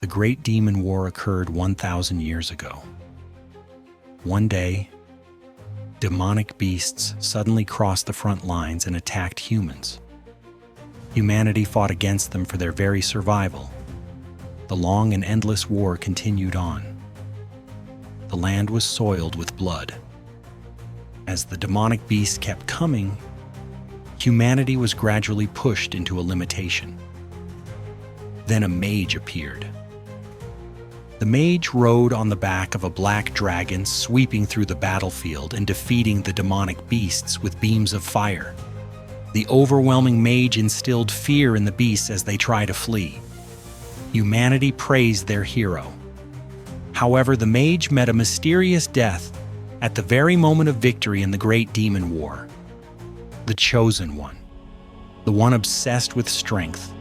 The Great Demon War occurred 1,000 years ago. One day, demonic beasts suddenly crossed the front lines and attacked humans. Humanity fought against them for their very survival. The long and endless war continued on. The land was soiled with blood. As the demonic beasts kept coming, humanity was gradually pushed into a limitation. Then a mage appeared. The mage rode on the back of a black dragon, sweeping through the battlefield and defeating the demonic beasts with beams of fire. The overwhelming mage instilled fear in the beasts as they tried to flee. Humanity praised their hero. However, the mage met a mysterious death at the very moment of victory in the Great Demon War. The chosen one, the one obsessed with strength,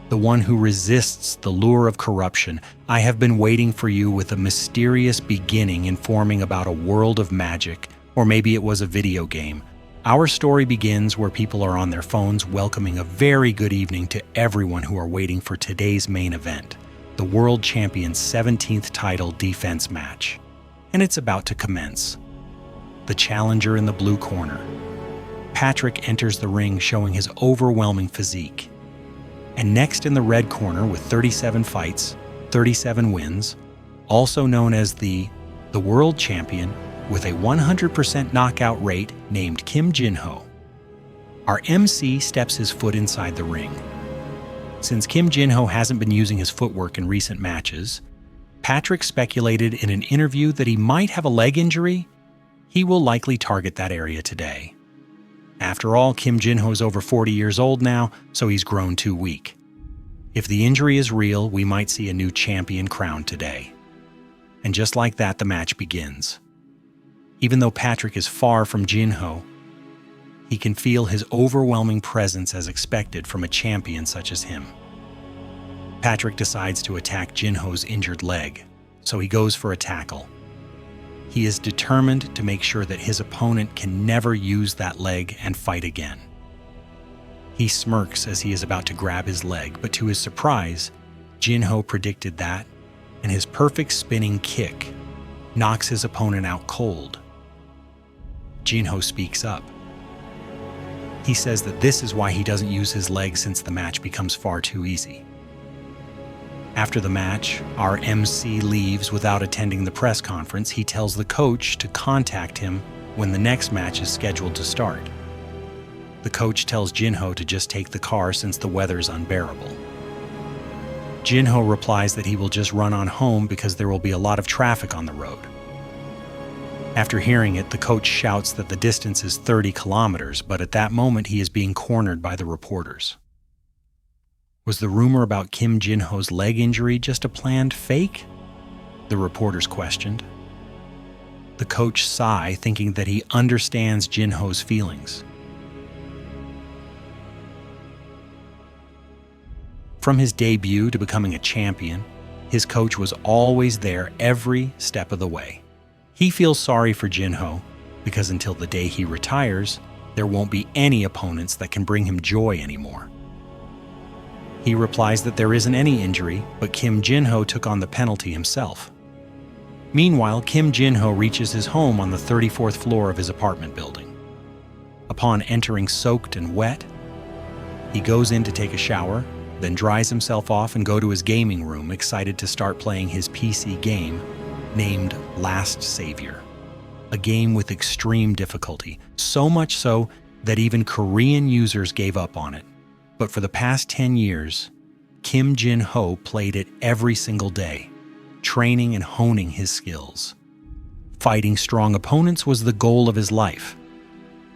the one who resists the lure of corruption. I have been waiting for you with a mysterious beginning informing about a world of magic, or maybe it was a video game. Our story begins where people are on their phones welcoming a very good evening to everyone who are waiting for today's main event, the World Champion's 17th title defense match. And it's about to commence. The challenger in the blue corner, Patrick, enters the ring showing his overwhelming physique. And next in the red corner with 37 fights, 37 wins, also known as the world champion with a 100% knockout rate named Kim Jin-ho. Our MC steps his foot inside the ring. Since Kim Jin-ho hasn't been using his footwork in recent matches, Patrick speculated in an interview that he might have a leg injury. He will likely target that area today. After all, Kim Jin-ho is over 40 years old now, so he's grown too weak. If the injury is real, we might see a new champion crowned today. And just like that, the match begins. Even though Patrick is far from Jin-ho, he can feel his overwhelming presence as expected from a champion such as him. Patrick decides to attack Jin-ho's injured leg, so he goes for a tackle. He is determined to make sure that his opponent can never use that leg and fight again. He smirks as he is about to grab his leg, but to his surprise, Jin-ho predicted that, and his perfect spinning kick knocks his opponent out cold. Jin-ho speaks up. He says that this is why he doesn't use his leg since the match becomes far too easy. After the match, our MC leaves without attending the press conference. He tells the coach to contact him when the next match is scheduled to start. The coach tells Jin-ho to just take the car since the weather is unbearable. Jin-ho replies that he will just run on home because there will be a lot of traffic on the road. After hearing it, the coach shouts that the distance is 30 kilometers, but at that moment he is being cornered by the reporters. Was the rumor about Kim Jin-ho's leg injury just a planned fake? The reporters questioned. The coach sighed, thinking that he understands Jin-ho's feelings. From his debut to becoming a champion, his coach was always there every step of the way. He feels sorry for Jin-ho because until the day he retires, there won't be any opponents that can bring him joy anymore. He replies that there isn't any injury, but Kim Jin-ho took on the penalty himself. Meanwhile, Kim Jin-ho reaches his home on the 34th floor of his apartment building. Upon entering soaked and wet, he goes in to take a shower, then dries himself off and go to his gaming room, excited to start playing his PC game named Last Savior, a game with extreme difficulty, so much so that even Korean users gave up on it. But for the past 10 years, Kim Jin-ho played it every single day, training and honing his skills. Fighting strong opponents was the goal of his life,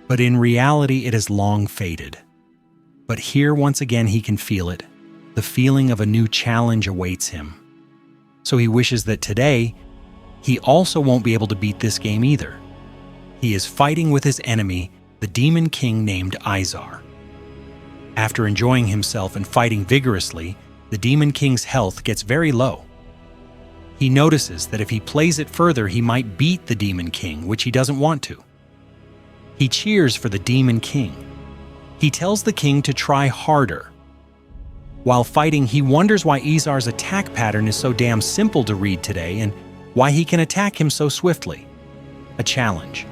but in reality it has long faded. But here once again he can feel it. The feeling of a new challenge awaits him. So he wishes that today, he also won't be able to beat this game either. He is fighting with his enemy, the Demon King named Izar. After enjoying himself and fighting vigorously, the Demon King's health gets very low. He notices that if he plays it further, he might beat the Demon King, which he doesn't want to. He cheers for the Demon King. He tells the king to try harder. While fighting, he wonders why Izar's attack pattern is so damn simple to read today and why he can attack him so swiftly. A challenge.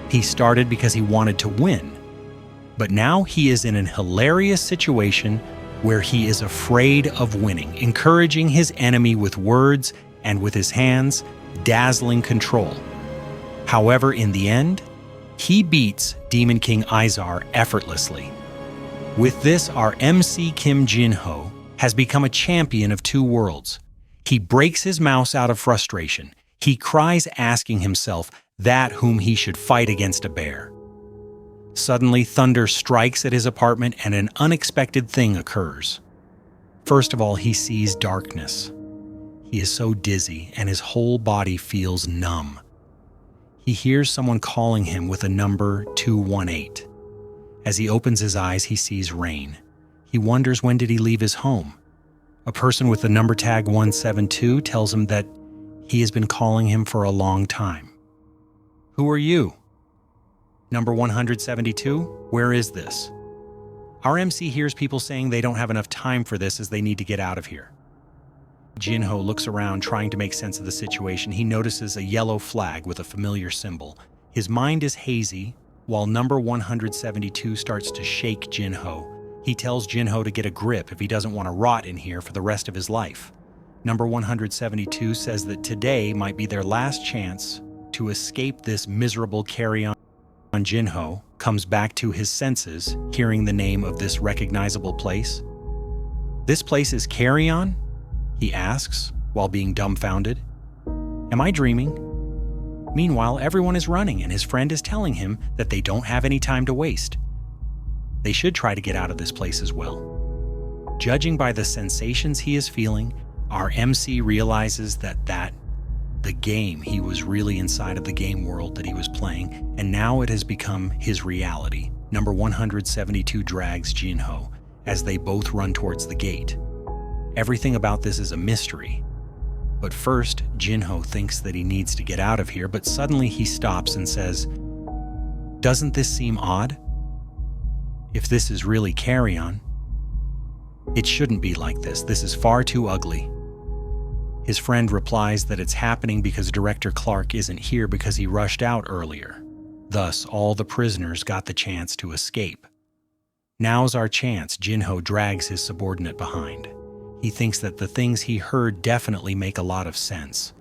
He started because he wanted to win, but now he is in an hilarious situation where he is afraid of winning, encouraging his enemy with words and with his hands, dazzling control. However, in the end, he beats Demon King Izar effortlessly. With this, our MC Kim Jin-ho has become a champion of two worlds. He breaks his mouse out of frustration. He cries, asking himself that whom he should fight against a bear. Suddenly, thunder strikes at his apartment and an unexpected thing occurs. First of all, he sees darkness. He is so dizzy and his whole body feels numb. He hears someone calling him with a number 218. As he opens his eyes, he sees rain. He wonders, when did he leave his home? A person with the number tag 172 tells him that he has been calling him for a long time. Who are you? Number 172, where is this? Our MC hears people saying they don't have enough time for this as they need to get out of here. Jin-ho looks around, trying to make sense of the situation. He notices a yellow flag with a familiar symbol. His mind is hazy, while number 172 starts to shake Jin-ho. He tells Jin-ho to get a grip if he doesn't want to rot in here for the rest of his life. Number 172 says that today might be their last chance to escape this miserable carry-on. Jin-ho comes back to his senses, hearing the name of this recognizable place. This place is Carry-on? He asks, while being dumbfounded. Am I dreaming? Meanwhile, everyone is running, and his friend is telling him that they don't have any time to waste. They should try to get out of this place as well. Judging by the sensations he is feeling, our MC realizes that the game, he was really inside of the game world that he was playing, and now it has become his reality. Number 172 drags Jin-ho as they both run towards the gate. Everything about this is a mystery. But first, Jin-ho thinks that he needs to get out of here, but suddenly he stops and says, "Doesn't this seem odd? If this is really Carry-on, it shouldn't be like this. This is far too ugly." His friend replies that it's happening because Director Clark isn't here because he rushed out earlier. Thus, all the prisoners got the chance to escape. Now's our chance, Jin-ho drags his subordinate behind. He thinks that the things he heard definitely make a lot of sense.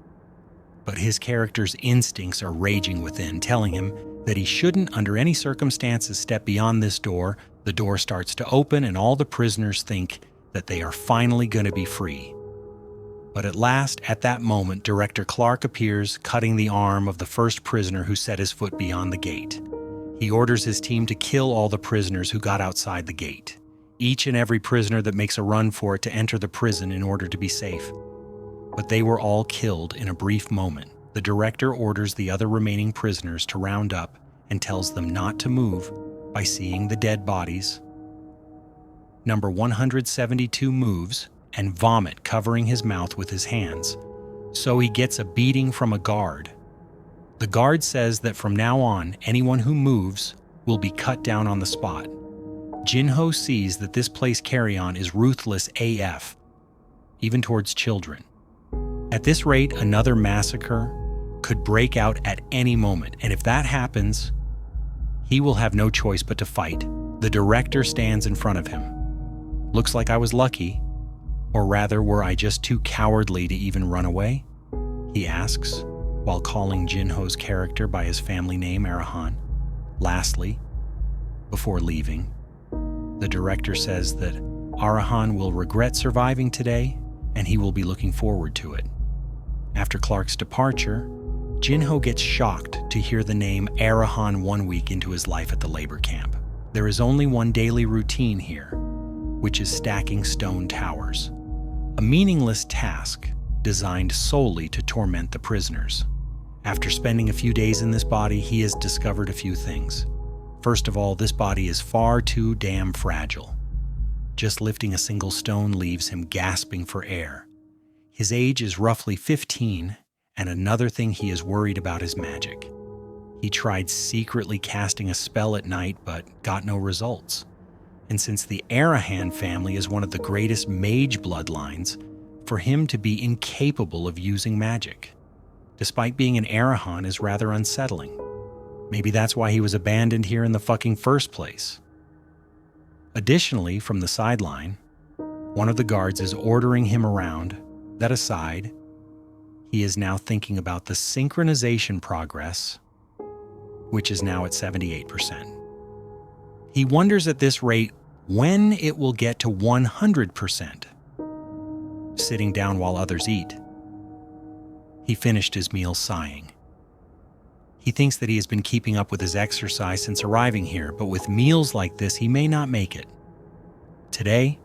But his character's instincts are raging within, telling him that he shouldn't under any circumstances step beyond this door. The door starts to open and all the prisoners think that they are finally going to be free. But at last, at that moment, Director Clark appears, cutting the arm of the first prisoner who set his foot beyond the gate. He orders his team to kill all the prisoners who got outside the gate. Each and every prisoner that makes a run for it to enter the prison in order to be safe. But they were all killed in a brief moment. The director orders the other remaining prisoners to round up and tells them not to move by seeing the dead bodies. Number 172 moves and vomit, covering his mouth with his hands. So he gets a beating from a guard. The guard says that from now on, anyone who moves will be cut down on the spot. Jin-ho sees that this place Carry-on is ruthless AF, even towards children. At this rate, another massacre could break out at any moment, and if that happens, he will have no choice but to fight. The director stands in front of him. Looks like I was lucky. Or rather, were I just too cowardly to even run away? He asks, while calling Jin-ho's character by his family name, Arahan. Lastly, before leaving, the director says that Arahan will regret surviving today, and he will be looking forward to it. After Clark's departure, Jin-ho gets shocked to hear the name Arahan 1 week into his life at the labor camp. There is only one daily routine here, which is stacking stone towers. A meaningless task designed solely to torment the prisoners. After spending a few days in this body, he has discovered a few things. First of all, this body is far too damn fragile. Just lifting a single stone leaves him gasping for air. His age is roughly 15, and another thing he is worried about is magic. He tried secretly casting a spell at night, but got no results. And since the Arahan family is one of the greatest mage bloodlines, for him to be incapable of using magic, despite being an Arahan, is rather unsettling. Maybe that's why he was abandoned here in the fucking first place. Additionally, from the sideline, one of the guards is ordering him around. That aside, he is now thinking about the synchronization progress, which is now at 78%. He wonders at this rate when it will get to 100%. Sitting down while others eat, he finished his meal sighing. He thinks that he has been keeping up with his exercise since arriving here, but with meals like this, he may not make it. Today,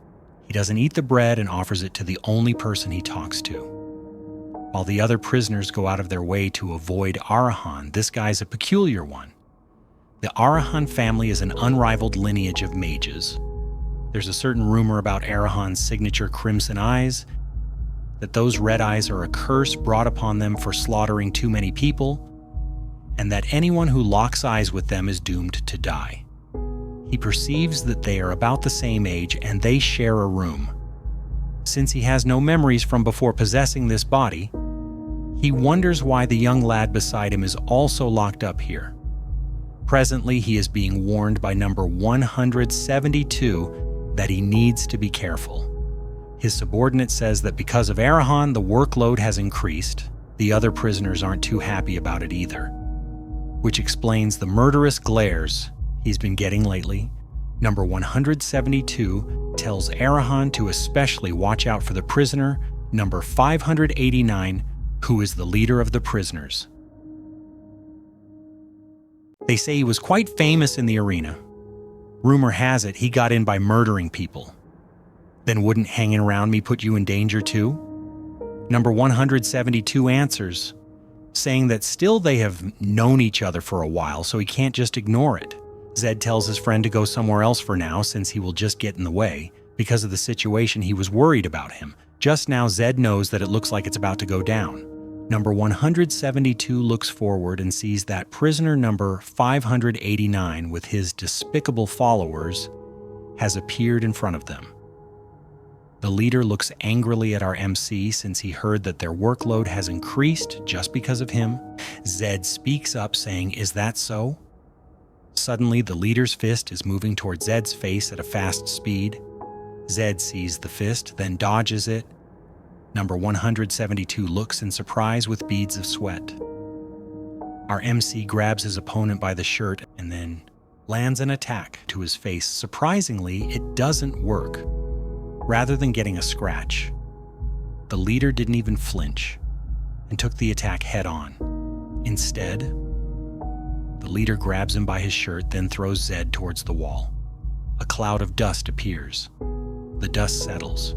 he doesn't eat the bread and offers it to the only person he talks to. While the other prisoners go out of their way to avoid Arahan, this guy's a peculiar one. The Arahan family is an unrivaled lineage of mages. There's a certain rumor about Arahan's signature crimson eyes, that those red eyes are a curse brought upon them for slaughtering too many people, and that anyone who locks eyes with them is doomed to die. He perceives that they are about the same age and they share a room. Since he has no memories from before possessing this body, he wonders why the young lad beside him is also locked up here. Presently, he is being warned by number 172 that he needs to be careful. His subordinate says that because of Arahan, the workload has increased. The other prisoners aren't too happy about it either, which explains the murderous glares he's been getting lately. Number 172 tells Arahan to especially watch out for the prisoner, number 589, who is the leader of the prisoners. They say he was quite famous in the arena. Rumor has it he got in by murdering people. Then wouldn't hanging around me put you in danger too? Number 172 answers, saying that still they have known each other for a while, so he can't just ignore it. Zed tells his friend to go somewhere else for now since he will just get in the way. Because of the situation, he was worried about him. Just now, Zed knows that it looks like it's about to go down. Number 172 looks forward and sees that prisoner number 589 with his despicable followers has appeared in front of them. The leader looks angrily at our MC since he heard that their workload has increased just because of him. Zed speaks up saying, "Is that so?" Suddenly, the leader's fist is moving toward Zed's face at a fast speed. Zed sees the fist, then dodges it. Number 172 looks in surprise with beads of sweat. Our MC grabs his opponent by the shirt and then lands an attack to his face. Surprisingly, it doesn't work. Rather than getting a scratch, the leader didn't even flinch and took the attack head on. Instead, the leader grabs him by his shirt, then throws Zed towards the wall. A cloud of dust appears. The dust settles.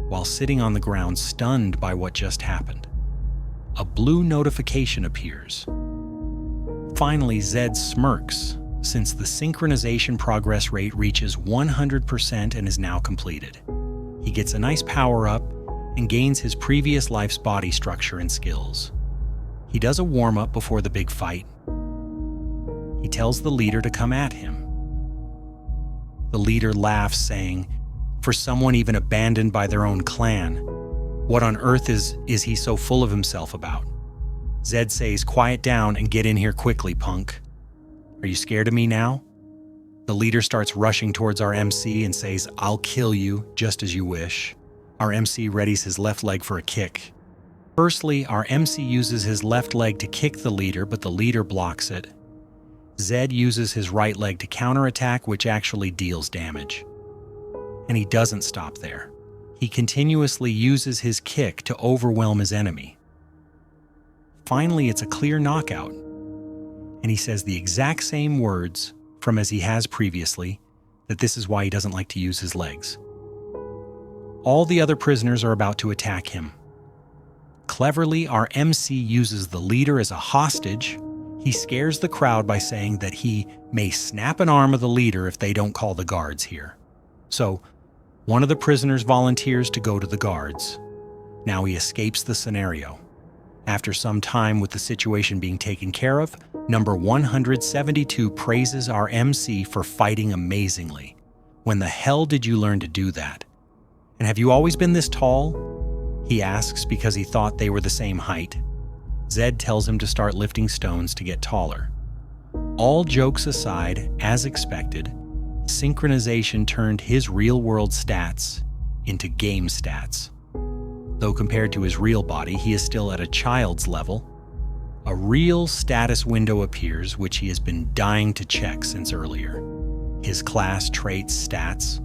While sitting on the ground, stunned by what just happened, a blue notification appears. Finally, Zed smirks, since the synchronization progress rate reaches 100% and is now completed. He gets a nice power-up and gains his previous life's body structure and skills. He does a warm-up before the big fight. He tells the leader to come at him. The leader laughs, saying, "For someone even abandoned by their own clan, what on earth is he so full of himself about?" Zed says, "Quiet down and get in here quickly, punk. Are you scared of me now?" The leader starts rushing towards our MC and says, "I'll kill you, just as you wish." Our MC readies his left leg for a kick. Firstly, our MC uses his left leg to kick the leader, but the leader blocks it. Zed uses his right leg to counterattack, which actually deals damage. And he doesn't stop there. He continuously uses his kick to overwhelm his enemy. Finally, it's a clear knockout, and he says the exact same words from as he has previously, that this is why he doesn't like to use his legs. All the other prisoners are about to attack him. Cleverly, our MC uses the leader as a hostage. He scares the crowd by saying that he may snap an arm of the leader if they don't call the guards here. So, one of the prisoners volunteers to go to the guards. Now he escapes the scenario. After some time with the situation being taken care of, number 172 praises our MC for fighting amazingly. When the hell did you learn to do that? And have you always been this tall? He asks because he thought they were the same height. Zed tells him to start lifting stones to get taller. All jokes aside, as expected, synchronization turned his real-world stats into game stats. Though compared to his real body, he is still at a child's level. A real status window appears, which he has been dying to check since earlier. His class, traits, stats,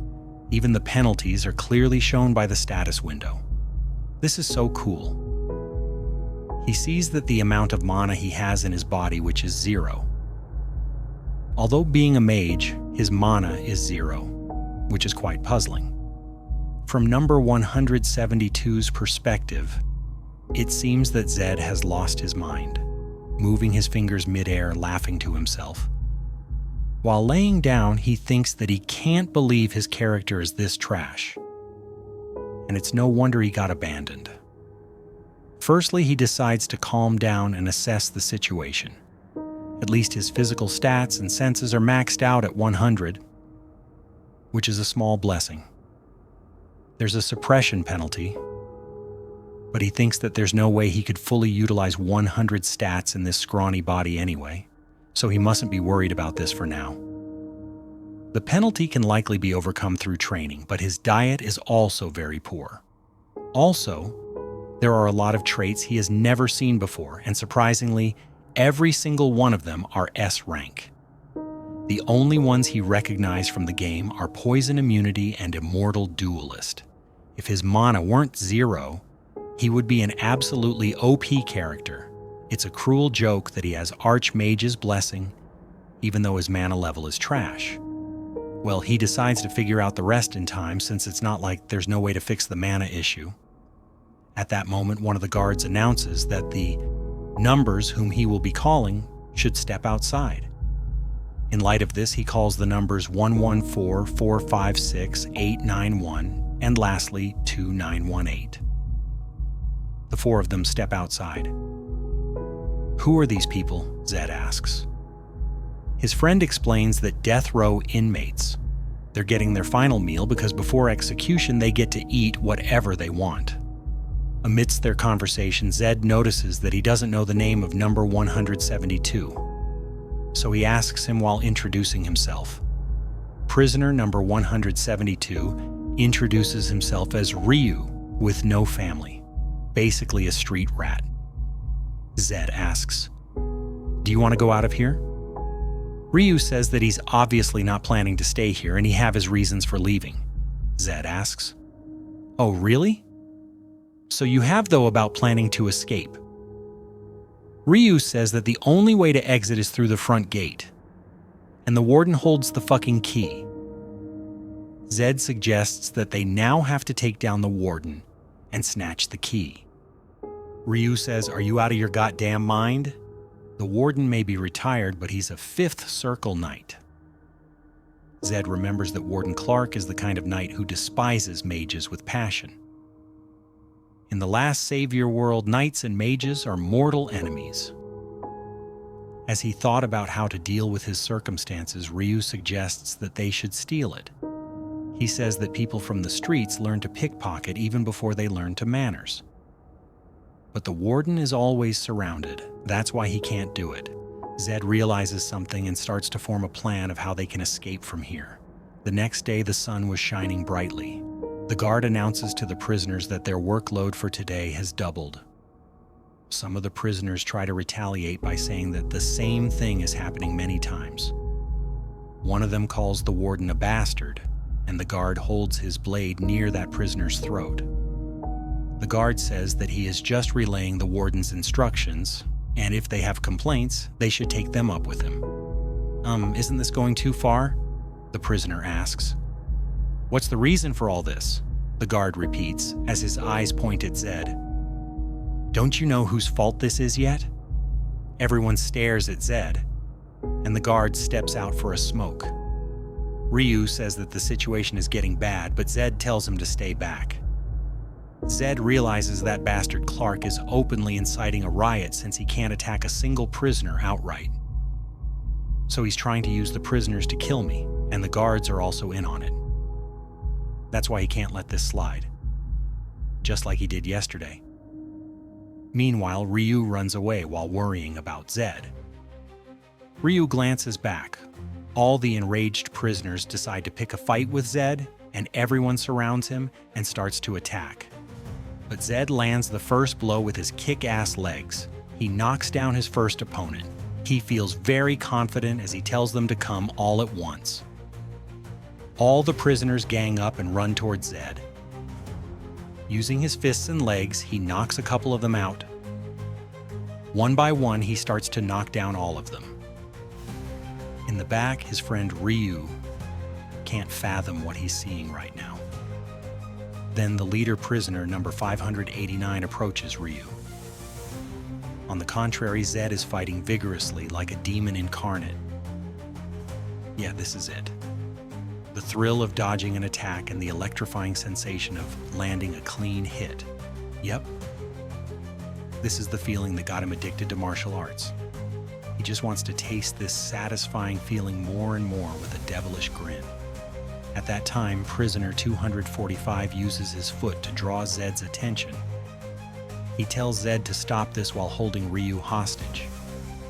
even the penalties are clearly shown by the status window. This is so cool. He sees that the amount of mana he has in his body, which is 0. Although being a mage, his mana is 0, which is quite puzzling. From number 172's perspective, it seems that Zed has lost his mind, moving his fingers mid-air, laughing to himself. While laying down, he thinks that he can't believe his character is this trash. And it's no wonder he got abandoned. Firstly, he decides to calm down and assess the situation. At least his physical stats and senses are maxed out at 100, which is a small blessing. There's a suppression penalty, but he thinks that there's no way he could fully utilize 100 stats in this scrawny body anyway, so he mustn't be worried about this for now. The penalty can likely be overcome through training, but his diet is also very poor. Also, there are a lot of traits he has never seen before, and surprisingly, every single one of them are S rank. The only ones he recognized from the game are Poison Immunity and Immortal Duelist. If his mana weren't 0, he would be an absolutely OP character. It's a cruel joke that he has Archmage's Blessing, even though his mana level is trash. Well, he decides to figure out the rest in time, since it's not like there's no way to fix the mana issue. At that moment, one of the guards announces that the numbers whom he will be calling should step outside. In light of this, he calls the numbers 114, 456, 891, and lastly, 2918. The 4 of them step outside. Who are these people? Zed asks. His friend explains that death row inmates. They're getting their final meal because before execution they get to eat whatever they want. Amidst their conversation, Zed notices that he doesn't know the name of number 172. So he asks him while introducing himself. Prisoner number 172 introduces himself as Ryu with no family, basically a street rat. Zed asks, "Do you want to go out of here?" Ryu says that he's obviously not planning to stay here and he have his reasons for leaving. Zed asks, "Oh, really? So you have, though, about planning to escape." Ryu says that the only way to exit is through the front gate, and the warden holds the fucking key. Zed suggests that they now have to take down the warden and snatch the key. Ryu says, "Are you out of your goddamn mind? The warden may be retired, but he's a 5th Circle Knight." Zed remembers that Warden Clark is the kind of knight who despises mages with passion. In the last Savior world, knights and mages are mortal enemies. As he thought about how to deal with his circumstances, Ryu suggests that they should steal it. He says that people from the streets learn to pickpocket even before they learn to manners. But the warden is always surrounded. That's why he can't do it. Zed realizes something and starts to form a plan of how they can escape from here. The next day, the sun was shining brightly. The guard announces to the prisoners that their workload for today has doubled. Some of the prisoners try to retaliate by saying that the same thing is happening many times. One of them calls the warden a bastard, and the guard holds his blade near that prisoner's throat. The guard says that he is just relaying the warden's instructions, and if they have complaints, they should take them up with him. Isn't this going too far?" the prisoner asks. "What's the reason for all this?" the guard repeats as his eyes point at Zed. "Don't you know whose fault this is yet?" Everyone stares at Zed, and the guard steps out for a smoke. Ryu says that the situation is getting bad, but Zed tells him to stay back. Zed realizes that bastard Clark is openly inciting a riot since he can't attack a single prisoner outright. So he's trying to use the prisoners to kill me, and the guards are also in on it. That's why he can't let this slide, just like he did yesterday. Meanwhile, Ryu runs away while worrying about Zed. Ryu glances back. All the enraged prisoners decide to pick a fight with Zed, and everyone surrounds him and starts to attack. But Zed lands the first blow with his kick-ass legs. He knocks down his first opponent. He feels very confident as he tells them to come all at once. All the prisoners gang up and run towards Zed. Using his fists and legs, he knocks a couple of them out. One by one, he starts to knock down all of them. In the back, his friend Ryu can't fathom what he's seeing right now. Then the leader prisoner, number 589, approaches Ryu. On the contrary, Zed is fighting vigorously like a demon incarnate. Yeah, this is it. The thrill of dodging an attack and the electrifying sensation of landing a clean hit. Yep. This is the feeling that got him addicted to martial arts. He just wants to taste this satisfying feeling more and more with a devilish grin. At that time, prisoner 245 uses his foot to draw Zed's attention. He tells Zed to stop this while holding Ryu hostage.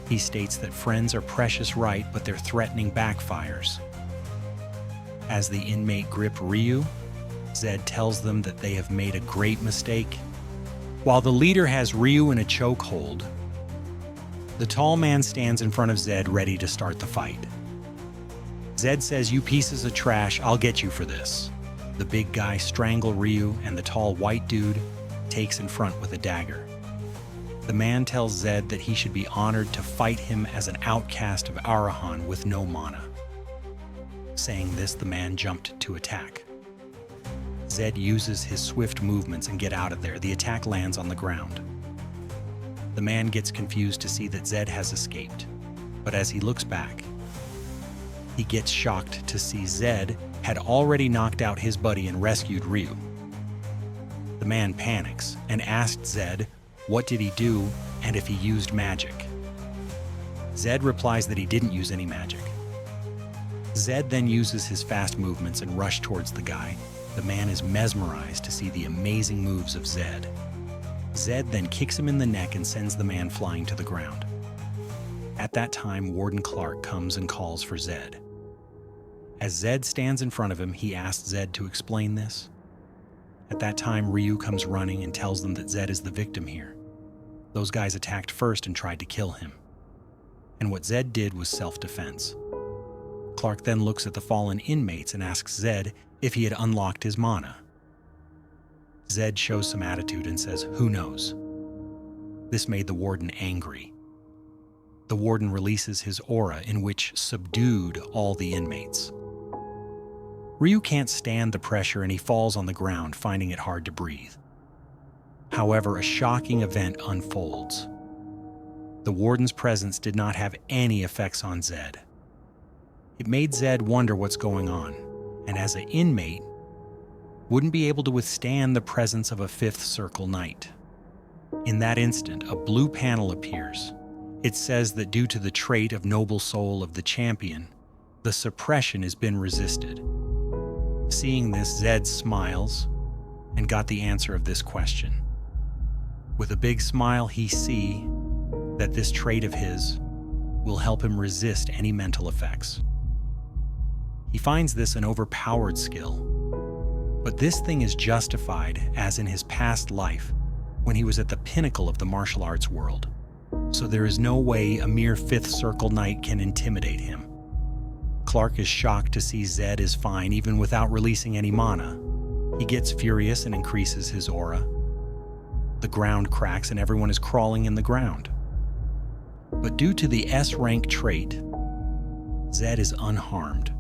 He states that friends are precious right, but their threatening backfires. As the inmate grip Ryu, Zed tells them that they have made a great mistake. While the leader has Ryu in a chokehold, the tall man stands in front of Zed ready to start the fight. Zed says, "You pieces of trash, I'll get you for this." The big guy strangles Ryu, and the tall white dude takes in front with a dagger. The man tells Zed that he should be honored to fight him as an outcast of Arahan with no mana. Saying this, the man jumped to attack. Zed uses his swift movements and get out of there. The attack lands on the ground. The man gets confused to see that Zed has escaped, but as he looks back, he gets shocked to see Zed had already knocked out his buddy and rescued Ryu. The man panics and asks Zed what did he do and if he used magic. Zed replies that he didn't use any magic. Zed then uses his fast movements and rushes towards the guy. The man is mesmerized to see the amazing moves of Zed. Zed then kicks him in the neck and sends the man flying to the ground. At that time, Warden Clark comes and calls for Zed. As Zed stands in front of him, he asks Zed to explain this. At that time, Ryu comes running and tells them that Zed is the victim here. Those guys attacked first and tried to kill him. And what Zed did was self-defense. Clark then looks at the fallen inmates and asks Zed if he had unlocked his mana. Zed shows some attitude and says, "Who knows?" This made the warden angry. The warden releases his aura, in which subdued all the inmates. Ryu can't stand the pressure and he falls on the ground, finding it hard to breathe. However, a shocking event unfolds. The warden's presence did not have any effects on Zed. It made Zed wonder what's going on, and as an inmate, wouldn't be able to withstand the presence of a Fifth Circle Knight. In that instant, a blue panel appears. It says that due to the trait of noble soul of the champion, the suppression has been resisted. Seeing this, Zed smiles and got the answer of this question. With a big smile, he sees that this trait of his will help him resist any mental effects. He finds this an overpowered skill, but this thing is justified as in his past life when he was at the pinnacle of the martial arts world. So there is no way a mere Fifth Circle Knight can intimidate him. Clark is shocked to see Zed is fine even without releasing any mana. He gets furious and increases his aura. The ground cracks and everyone is crawling in the ground. But due to the S-rank trait, Zed is unharmed.